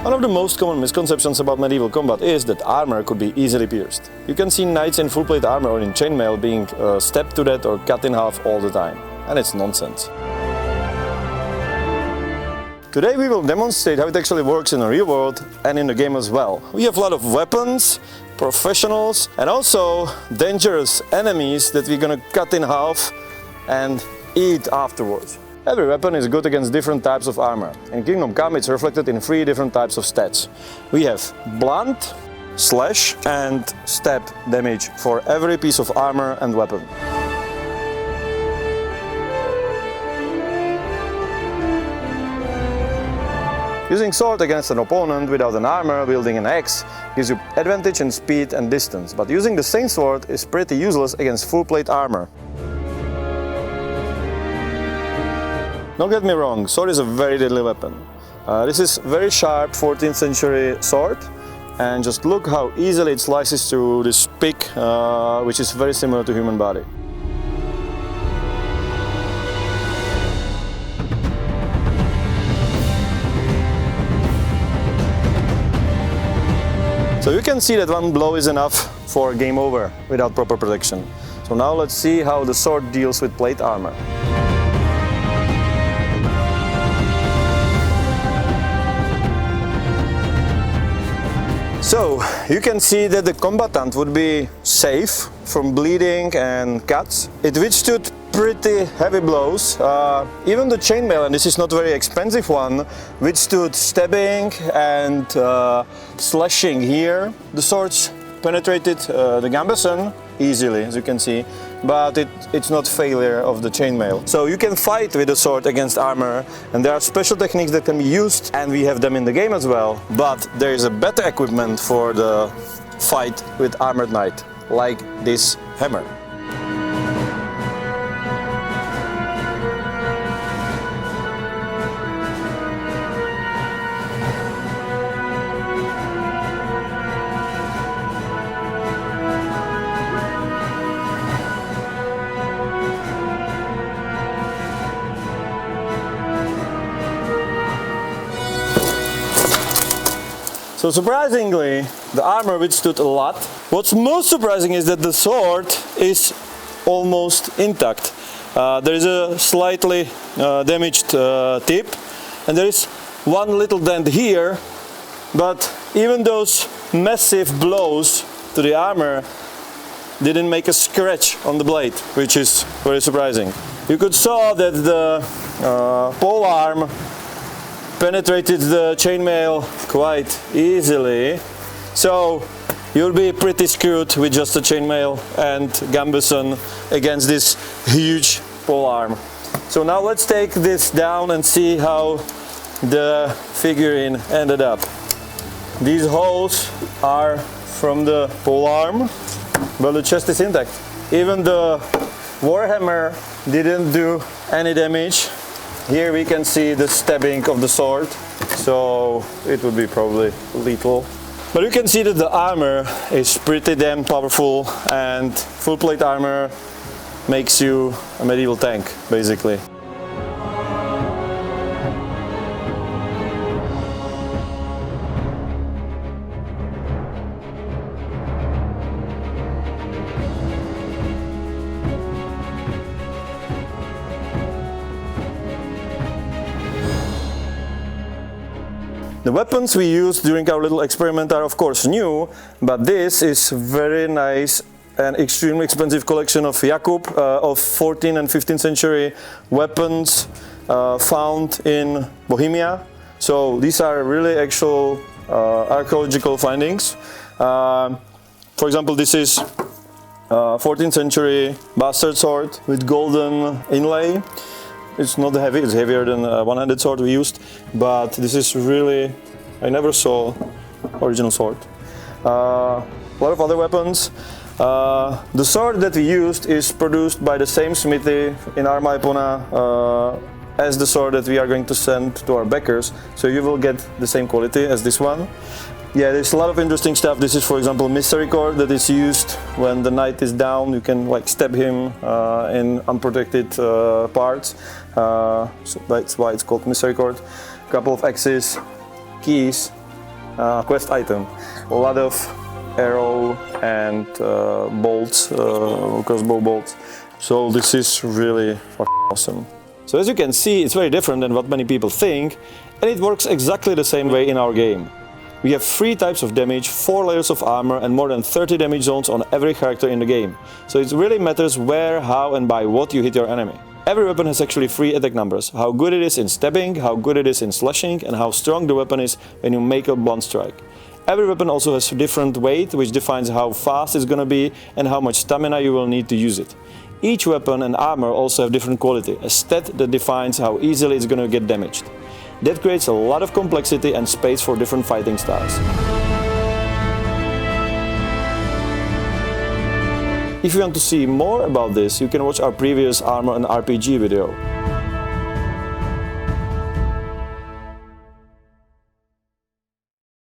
One of the most common misconceptions about medieval combat is that armor could be easily pierced. You can see knights in full plate armor or in chainmail being stabbed to death or cut in half all the time. And it's nonsense. Today we will demonstrate how it actually works in the real world and in the game as well. We have a lot of weapons, professionals, and also dangerous enemies that we're gonna cut in half and eat afterwards. Every weapon is good against different types of armor. In Kingdom Come it's reflected in 3 different types of stats. We have blunt, slash and stab damage for every piece of armor and weapon. Using sword against an opponent without an armor wielding an axe gives you advantage in speed and distance, but using the same sword is pretty useless against full plate armor. Don't get me wrong, sword is a very deadly weapon. This is very sharp 14th century sword, and just look how easily it slices through this pick, which is very similar to human body. So you can see that one blow is enough for game over without proper protection. So now let's see how the sword deals with plate armor. So you can see that the combatant would be safe from bleeding and cuts. It withstood pretty heavy blows. Even the chainmail, and this is not a very expensive one, withstood stabbing and slashing here. The swords penetrated the gambeson easily, as you can see, but it's not failure of the chainmail. So you can fight with a sword against armor, and there are special techniques that can be used, and we have them in the game as well, but there is a better equipment for the fight with armored knight, like this hammer. So surprisingly, the armor withstood a lot. What's most surprising is that the sword is almost intact. There is a slightly damaged tip, and there is one little dent here, but even those massive blows to the armor didn't make a scratch on the blade, which is very surprising. You could saw that the pole arm penetrated the chainmail quite easily, so you'll be pretty screwed with just a chainmail and gambeson against this huge pole arm. So now let's take this down and see how the figurine ended up. These holes are from the pole arm, but the chest is intact. Even the warhammer didn't do any damage. Here we can see the stabbing of the sword, so it would be probably lethal. But you can see that the armor is pretty damn powerful, and full plate armor makes you a medieval tank, basically. The weapons we used during our little experiment are of course new, but this is very nice and extremely expensive collection of Jakub of 14th and 15th century weapons found in Bohemia. So these are really actual archaeological findings. For example, this is 14th century bastard sword with golden inlay. It's not heavy, it's heavier than a one-handed sword we used, but this is really, I never saw original sword. A lot of other weapons. The sword that we used is produced by the same smithy in Arma Epona as the sword that we are going to send to our backers, so you will get the same quality as this one. Yeah, there's a lot of interesting stuff. This is, for example, misericord that is used when the knight is down. You can like stab him in unprotected parts. So that's why it's called misericord. A couple of axes, keys, quest item. A lot of arrow and bolts, crossbow bolts. So this is really awesome. So as you can see, it's very different than what many people think, and it works exactly the same way in our game. We have 3 types of damage, 4 layers of armor and more than 30 damage zones on every character in the game. So it really matters where, how and by what you hit your enemy. Every weapon has actually 3 attack numbers: how good it is in stabbing, how good it is in slashing, and how strong the weapon is when you make a blunt strike. Every weapon also has different weight, which defines how fast it's gonna be and how much stamina you will need to use it. Each weapon and armor also have different quality, a stat that defines how easily it's gonna get damaged. That creates a lot of complexity and space for different fighting styles. If you want to see more about this, you can watch our previous armor and RPG video.